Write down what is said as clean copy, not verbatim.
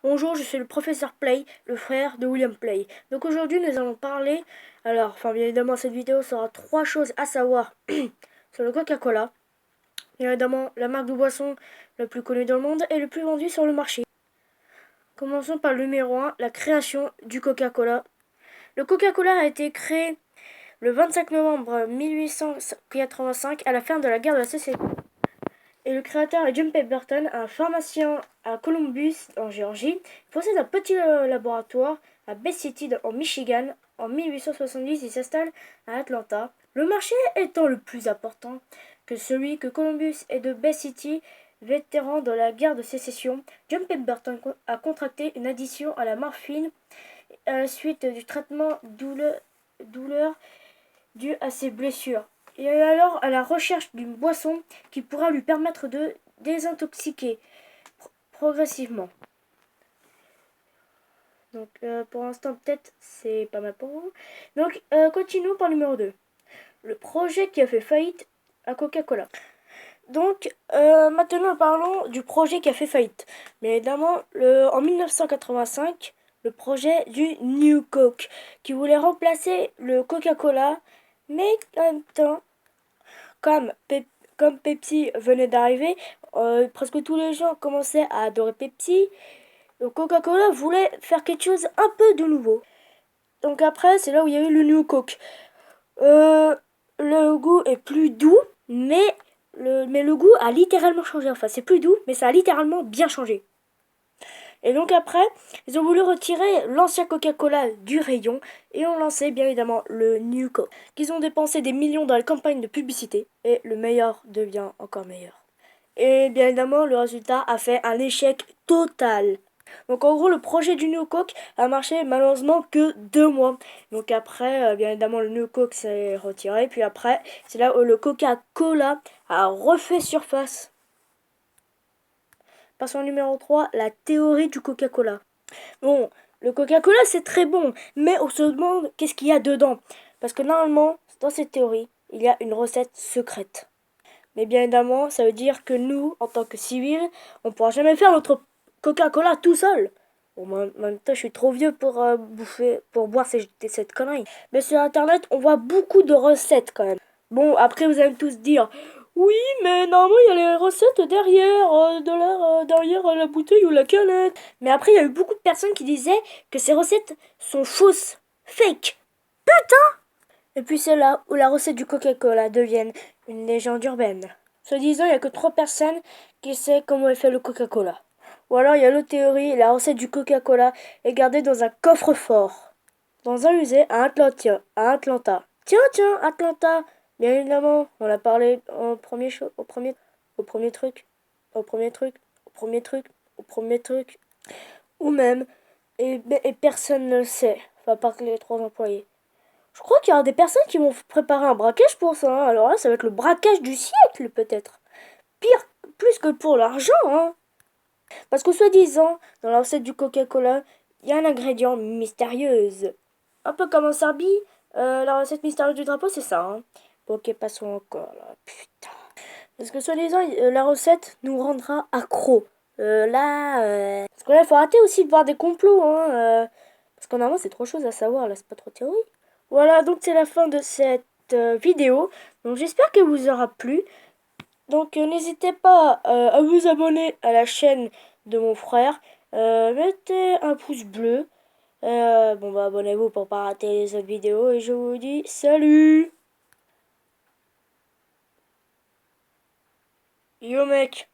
Bonjour, je suis le professeur Play, le frère de William Play. Donc aujourd'hui nous allons parler, bien évidemment cette vidéo sera trois choses à savoir sur le Coca-Cola. Bien évidemment la marque de boisson la plus connue dans le monde et le plus vendue sur le marché. Commençons par le numéro 1, la création du Coca-Cola. Le Coca-Cola a été créé le 25 novembre 1885 à la fin de la guerre de la Sécession. Et le créateur est John Pemberton, un pharmacien à Columbus, en Géorgie. Il possède un petit laboratoire à Bay City, en Michigan. En 1870, il s'installe à Atlanta. Le marché étant le plus important que celui que Columbus et de Bay City, vétéran de la guerre de sécession, John Pemberton a contracté une addiction à la morphine à la suite du traitement douleur dû à ses blessures. Il est alors à la recherche d'une boisson qui pourra lui permettre de désintoxiquer progressivement. Donc pour l'instant peut-être c'est pas mal pour vous. Donc continuons par numéro 2. Le projet qui a fait faillite à Coca-Cola. Donc maintenant parlons du projet qui a fait faillite. Mais évidemment en 1985, le projet du New Coke qui voulait remplacer le Coca-Cola, mais en même temps comme, comme Pepsi venait d'arriver, presque tous les gens commençaient à adorer Pepsi. Donc Coca-Cola voulait faire quelque chose un peu de nouveau. Donc après, c'est là où il y a eu le New Coke. Euh, le goût est plus doux, mais le goût a littéralement changé. Enfin, c'est plus doux, mais ça a littéralement bien changé. Et donc après, ils ont voulu retirer l'ancien Coca-Cola du rayon et ont lancé bien évidemment le New Coke. Ils ont dépensé des millions dans les campagnes de publicité et le meilleur devient encore meilleur. Et bien évidemment, le résultat a fait un échec total. Donc en gros, le projet du New Coke a marché malheureusement que 2 mois. Donc après, bien évidemment, le New Coke s'est retiré. Puis après, c'est là où le Coca-Cola a refait surface. Passons au numéro 3, la théorie du Coca-Cola. Bon, le Coca-Cola c'est très bon, mais on se demande qu'est-ce qu'il y a dedans. Parce que normalement, dans cette théorie, il y a une recette secrète. Mais bien évidemment, ça veut dire que nous, en tant que civils, on ne pourra jamais faire notre Coca-Cola tout seul. Bon, en même temps, je suis trop vieux pour boire cette connerie. Mais sur Internet, on voit beaucoup de recettes quand même. Bon, après, vous allez tous dire, oui, mais normalement, il y a les recettes derrière, derrière la bouteille ou la canette. Mais après, il y a eu beaucoup de personnes qui disaient que ces recettes sont fausses, fake. Et puis c'est là où la recette du Coca-Cola devient une légende urbaine. Se disant, il n'y a que 3 personnes qui savent comment est fait le Coca-Cola. Ou alors il y a l'autre théorie, la recette du Coca-Cola est gardée dans un coffre-fort, dans un musée à Atlanta. Tiens, Atlanta. Bien évidemment, on a parlé au premier truc, au premier truc, au premier truc, au premier truc. Ou même, et personne ne le sait, enfin, à part que les 3 employés. Je crois qu'il y aura des personnes qui vont préparer un braquage pour ça, hein. Alors là, ça va être le braquage du siècle, peut-être. Pire, plus que pour l'argent, hein. Parce que soi-disant, dans la recette du Coca-Cola, il y a un ingrédient mystérieuse. Un peu comme un Serbi, la recette mystérieuse du drapeau, c'est ça, hein. Bon, ok, passons encore, là. Putain. Parce que soi-disant, la recette nous rendra accro. Parce que là, il faut arrêter aussi de voir des complots, hein. Parce qu'en avant, c'est trop choses à savoir, là, c'est pas trop théorie. Voilà, donc c'est la fin de cette vidéo. Donc j'espère qu'elle vous aura plu. Donc n'hésitez pas à vous abonner à la chaîne de mon frère. Mettez un pouce bleu. Bon bah abonnez-vous pour pas rater les autres vidéos. Et je vous dis salut. Yo mec.